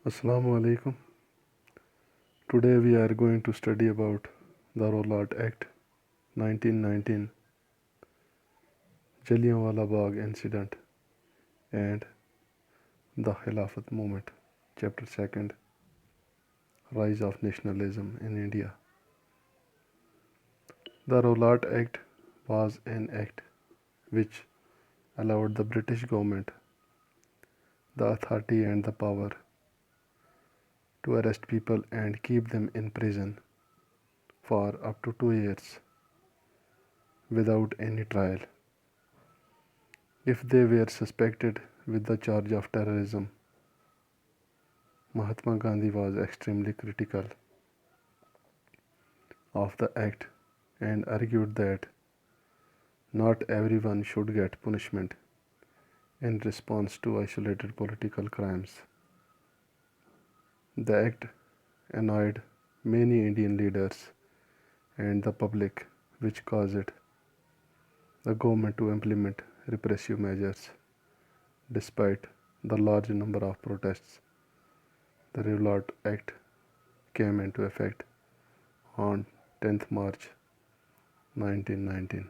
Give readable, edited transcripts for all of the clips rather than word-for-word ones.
Assalamu alaikum. Today we are going to study about the Rowlatt Act 1919, Jallianwala Bagh incident, and the Khilafat movement. Chapter 2, Rise of Nationalism in India. The Rowlatt Act was an act which allowed the British government the authority and the power to arrest people and keep them in prison for up to 2 years without any trial if they were suspected with the charge of terrorism. Mahatma Gandhi was extremely critical of the act and argued that not everyone should get punishment in response to isolated political crimes. The act annoyed many Indian leaders and the public, which caused the government to implement repressive measures. Despite the large number of protests, the Rowlatt Act came into effect on 10th March 1919.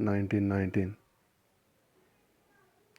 1919।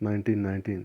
1919।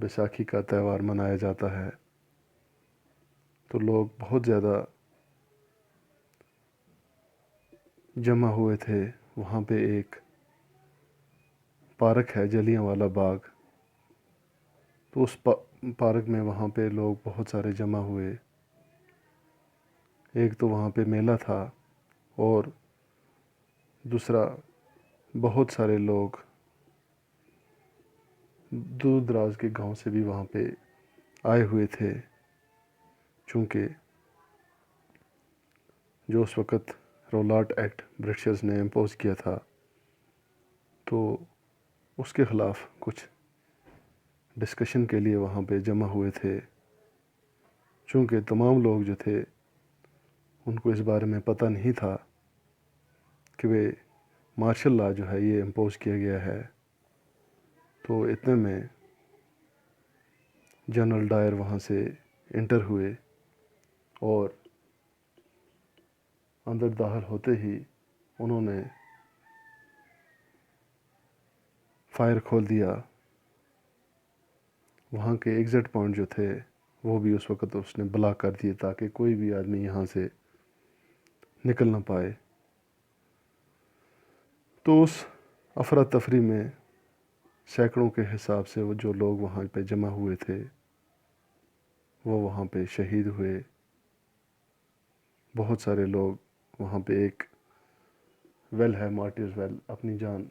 Baisakhi کا تہوار منایا جاتا ہے تو لوگ بہت زیادہ جمع ہوئے تھے. وہاں پہ ایک پارک ہے جلیانوالہ باغ، تو اس پارک میں وہاں پہ لوگ بہت سارے جمع ہوئے. ایک تو وہاں پہ میلہ تھا اور دوسرا بہت سارے لوگ دور دراز کے گاؤں سے بھی وہاں پہ آئے ہوئے تھے، چونکہ جو اس وقت رولارٹ ایکٹ برٹشرز نے امپوز کیا تھا تو اس کے خلاف کچھ ڈسکشن کے لیے وہاں پہ جمع ہوئے تھے. چونکہ تمام لوگ جو تھے ان کو اس بارے میں پتہ نہیں تھا کہ وہ مارشل لا جو ہے یہ امپوز کیا گیا ہے. تو اتنے میں جنرل ڈائر وہاں سے انٹر ہوئے اور اندر داخل ہوتے ہی انہوں نے فائر کھول دیا. وہاں کے ایگزٹ پوائنٹ جو تھے وہ بھی اس وقت اس نے بلاک کر دیے تاکہ کوئی بھی آدمی یہاں سے نکل نہ پائے. تو اس افراتفری میں سینکڑوں کے حساب سے وہ جو لوگ وہاں پہ جمع ہوئے تھے وہ وہاں پہ شہید ہوئے. بہت سارے لوگ وہاں پہ ایک ویل ہے مارٹیرز ویل، اپنی جان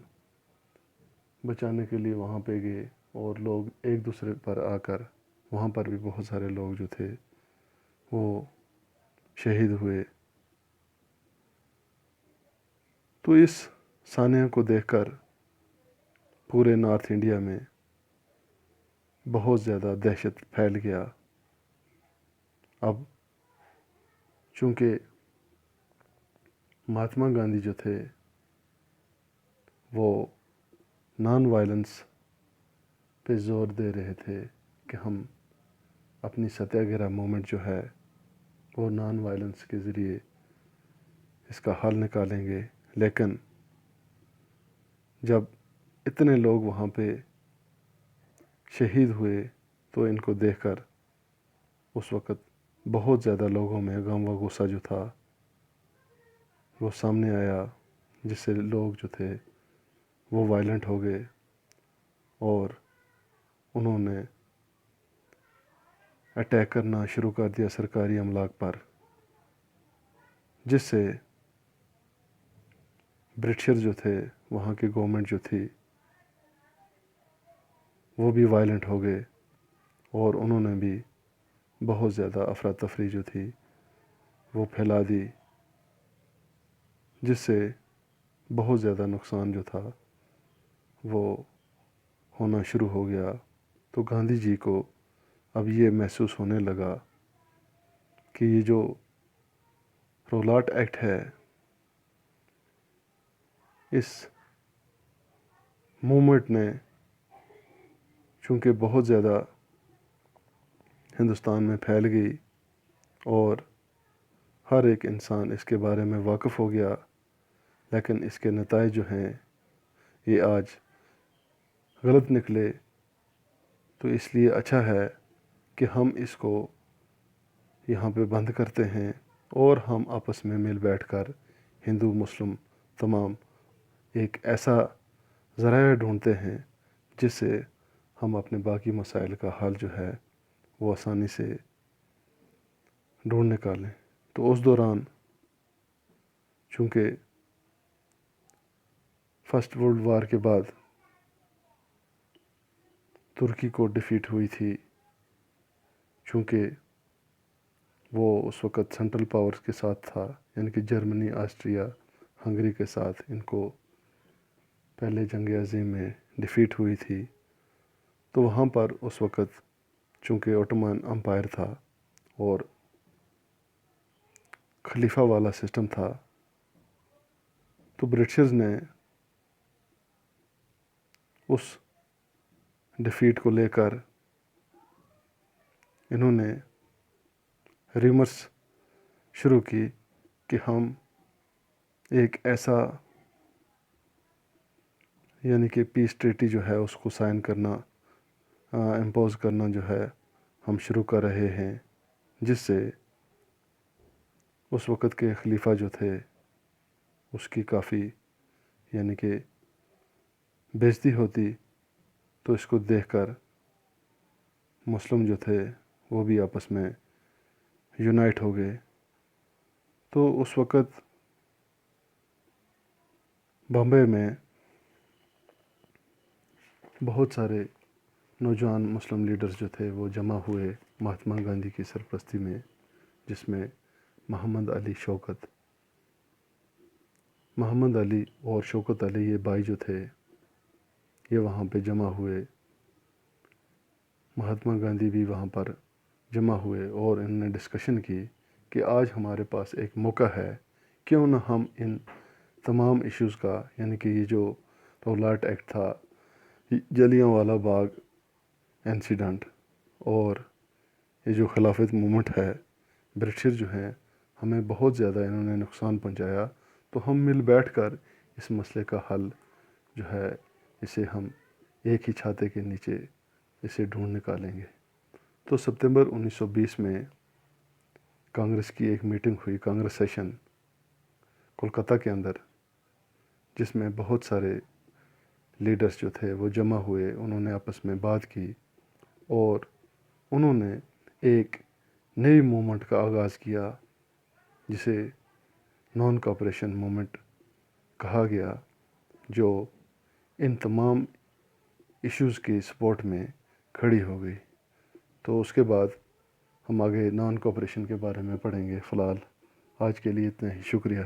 بچانے کے لیے وہاں پہ گئے اور لوگ ایک دوسرے پر آ کر وہاں پر بھی بہت سارے لوگ جو تھے وہ شہید ہوئے. تو اس سانحہ کو دیکھ کر پورے نارتھ انڈیا میں بہت زیادہ دہشت پھیل گیا. اب چونکہ مہاتما گاندھی جو تھے وہ نان وائلنس پہ زور دے رہے تھے کہ ہم اپنی ستیہ گرہ موومنٹ جو ہے وہ نان وائلنس کے ذریعے اس کا حل نکالیں گے. لیکن جب اتنے لوگ وہاں پہ شہید ہوئے تو ان کو دیکھ کر اس وقت بہت زیادہ لوگوں میں غم و غصہ جو تھا وہ سامنے آیا، جس سے لوگ جو تھے وہ وائلنٹ ہو گئے اور انہوں نے اٹیک کرنا شروع کر دیا سرکاری املاک پر، جس سے برٹشر جو تھے وہاں کی گورنمنٹ جو تھی وہ بھی وائلنٹ ہو گئے اور انہوں نے بھی بہت زیادہ افراتفری جو تھی وہ پھیلا دی، جس سے بہت زیادہ نقصان جو تھا وہ ہونا شروع ہو گیا. تو گاندھی جی کو اب یہ محسوس ہونے لگا کہ یہ جو رولارٹ ایکٹ ہے اس موومنٹ نے چونکہ بہت زیادہ ہندوستان میں پھیل گئی اور ہر ایک انسان اس کے بارے میں واقف ہو گیا، لیکن اس کے نتائج جو ہیں یہ آج غلط نکلے. تو اس لیے اچھا ہے کہ ہم اس کو یہاں پہ بند کرتے ہیں اور ہم آپس میں مل بیٹھ کر ہندو مسلم تمام ایک ایسا ذرائع ڈھونڈتے ہیں جس سے ہم اپنے باقی مسائل کا حل جو ہے وہ آسانی سے ڈھونڈ نکالیں. تو اس دوران چونکہ فرسٹ ورلڈ وار کے بعد ترکی کو ڈیفیٹ ہوئی تھی، چونکہ وہ اس وقت سینٹرل پاورز کے ساتھ تھا، یعنی کہ جرمنی، آسٹریا، ہنگری کے ساتھ ان کو پہلے جنگ عظیم میں ڈیفیٹ ہوئی تھی. تو وہاں پر اس وقت چونکہ اوٹومان امپائر تھا اور خلیفہ والا سسٹم تھا، تو برٹشرز نے اس ڈیفیٹ کو لے کر انہوں نے ریمرس شروع کی کہ ہم ایک ایسا یعنی کہ پیس ٹریٹی جو ہے اس کو سائن کرنا امپوز کرنا جو ہے ہم شروع کر رہے ہیں، جس سے اس وقت کے خلیفہ جو تھے اس کی کافی یعنی کہ بےعزتی ہوتی، تو اس کو دیکھ کر مسلم جو تھے وہ بھی آپس میں یونائٹ ہو گئے۔ تو اس وقت بامبے میں بہت سارے نوجوان مسلم لیڈرز جو تھے وہ جمع ہوئے مہاتما گاندھی کی سرپرستی میں، جس میں محمد علی اور شوکت علی یہ بھائی جو تھے یہ وہاں پہ جمع ہوئے۔ مہاتما گاندھی بھی وہاں پر جمع ہوئے اور انہوں نے ڈسکشن کی کہ آج ہمارے پاس ایک موقع ہے، کیوں نہ ہم ان تمام ایشوز کا، یعنی کہ یہ جو رولاٹ ایکٹ تھا، جلیاں والا باغ انسیڈنٹ، اور یہ جو خلافت مومنٹ ہے، برٹشر جو ہیں ہمیں بہت زیادہ انہوں نے نقصان پہنچایا، تو ہم مل بیٹھ کر اس مسئلے کا حل جو ہے اسے ہم ایک ہی چھاتے کے نیچے اسے ڈھونڈ نکالیں گے۔ تو ستمبر 1920 میں کانگریس کی ایک میٹنگ ہوئی، کانگریس سیشن کولکتہ کے اندر، جس میں بہت سارے لیڈرز جو تھے وہ جمع ہوئے، انہوں نے آپس میں بات کی اور انہوں نے ایک نئی موومنٹ کا آغاز کیا جسے نان کوآپریشن موومنٹ کہا گیا، جو ان تمام ایشوز کی سپورٹ میں کھڑی ہو گئی۔ تو اس کے بعد ہم آگے نان کوآپریشن کے بارے میں پڑھیں گے۔ فی الحال آج کے لیے اتنا ہی، شکریہ۔